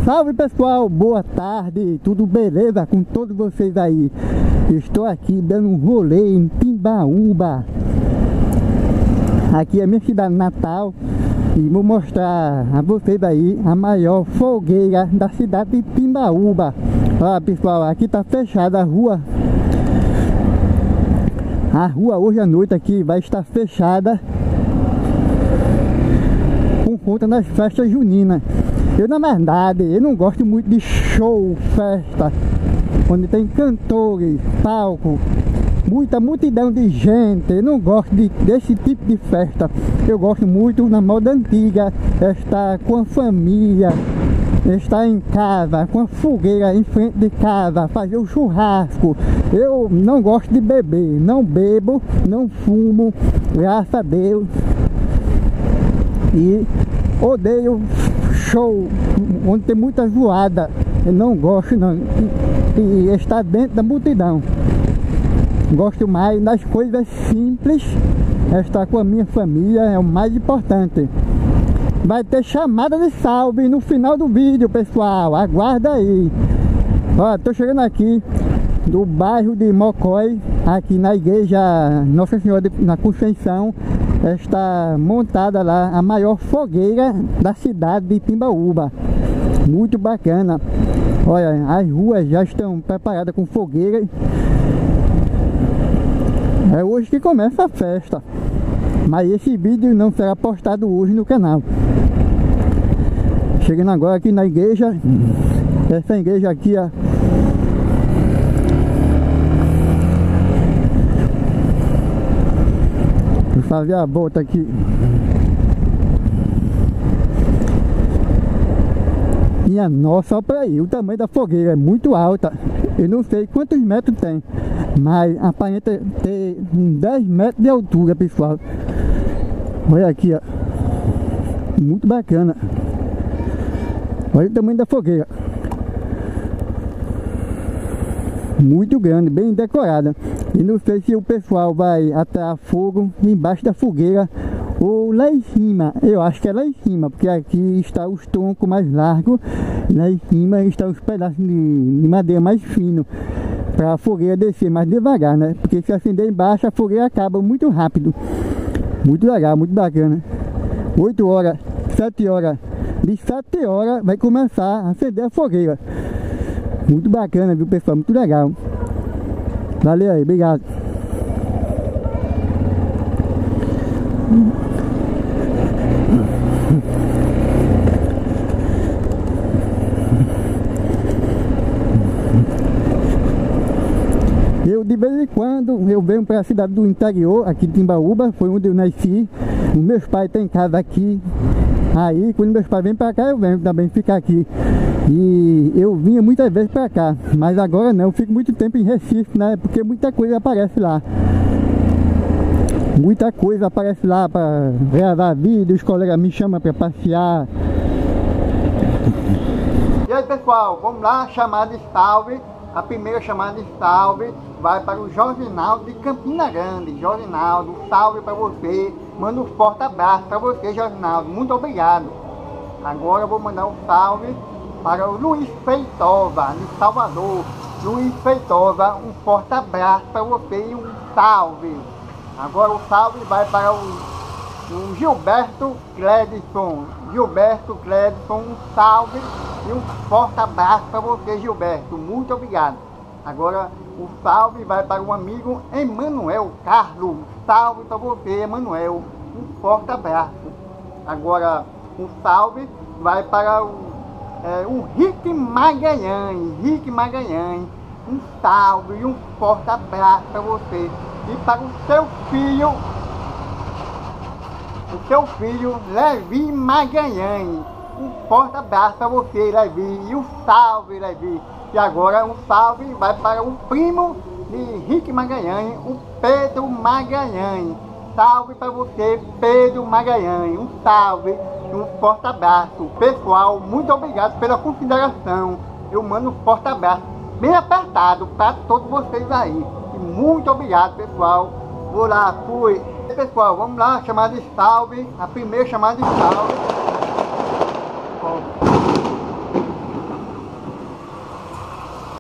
Salve pessoal, boa tarde, tudo beleza com todos vocês aí? Estou aqui dando um rolê em Timbaúba. Aqui é minha cidade natal e vou mostrar a vocês aí a maior fogueira da cidade de Timbaúba. Olha pessoal, aqui tá fechada a rua. A rua hoje à noite aqui vai estar fechada por conta das festas juninas. Eu na verdade, eu não gosto muito de show, festa, onde tem cantores, palco, muita multidão de gente. Eu não gosto desse tipo de festa. Eu gosto muito na moda antiga, estar com a família, estar em casa, com a fogueira em frente de casa, fazer o churrasco. Eu não gosto de beber, não bebo, não fumo, graças a Deus. E odeio show onde tem muita zoada. Eu não gosto não de estar dentro da multidão. Gosto mais das coisas simples. Estar com a minha família é o mais importante. Vai ter chamada de salve no final do vídeo, pessoal. Aguarda aí. Ó, tô chegando aqui do bairro de Mocói, aqui na igreja Nossa Senhora da Conceição. Está montada lá a maior fogueira da cidade de Timbaúba. Muito bacana. Olha, as ruas já estão preparadas com fogueira. É hoje que começa a festa, mas esse vídeo não será postado hoje no canal. Chegando agora aqui na igreja. Essa igreja aqui, ó, vou fazer a volta aqui. Minha nossa, olha pra aí, o tamanho da fogueira é muito alta. Eu não sei quantos metros tem, mas aparenta ter uns 10 metros de altura, pessoal. Olha aqui, ó. Muito bacana. Olha o tamanho da fogueira. Muito grande, bem decorada. E não sei se o pessoal vai atar fogo embaixo da fogueira ou lá em cima. Eu acho que é lá em cima, porque aqui está os troncos mais largos, lá em cima estão os pedaços de madeira mais fino, para a fogueira descer mais devagar, né? Porque se acender embaixo a fogueira acaba muito rápido. Muito legal, muito bacana. 8 horas, 7 horas, de 7 horas vai começar a acender a fogueira. Muito bacana, viu pessoal? Muito legal. Valeu aí, obrigado. Eu de vez em quando eu venho para a cidade do interior, aqui de Timbaúba, foi onde eu nasci. Os meus pais têm casa aqui. Aí quando meus pais vêm para cá, eu venho também ficar aqui. E eu vinha muitas vezes para cá, mas agora não, eu fico muito tempo em Recife, né? Porque muita coisa aparece lá. Muita coisa aparece lá para gravar vídeo, os colegas me chamam para passear. E aí pessoal, vamos lá, chamada de salve. A primeira chamada de salve vai para o Jorginaldo de Campina Grande. Jorginaldo, salve para você. Manda um forte abraço para você, Jorginaldo. Muito obrigado. Agora eu vou mandar um salve para o Luiz Feitosa, de Salvador. Luiz Feitosa, um forte abraço para você e um salve. Agora o salve vai para o Gilberto Cledson. Gilberto Cledson, um salve e um forte abraço para você, Gilberto. Muito obrigado. Agora o salve vai para o amigo Emanuel Carlos. Salve para você, Emanuel. Um forte abraço. Agora o salve vai para o Rick Magalhães. Rick Magalhães. Um salve e um forte abraço para você. E para o seu filho Levi Magalhães. Um forte abraço para você, Levi. E um salve, Levi. E agora um salve vai para o primo de Rick Magalhães, o Pedro Magalhães. Salve para você, Pedro Magalhães. Um salve e um forte abraço. Pessoal, muito obrigado pela consideração. Eu mando um forte abraço bem apertado para todos vocês aí. E muito obrigado, pessoal. Vou lá, fui. Pessoal, vamos lá, chamada de salve. A primeira chamada de salve.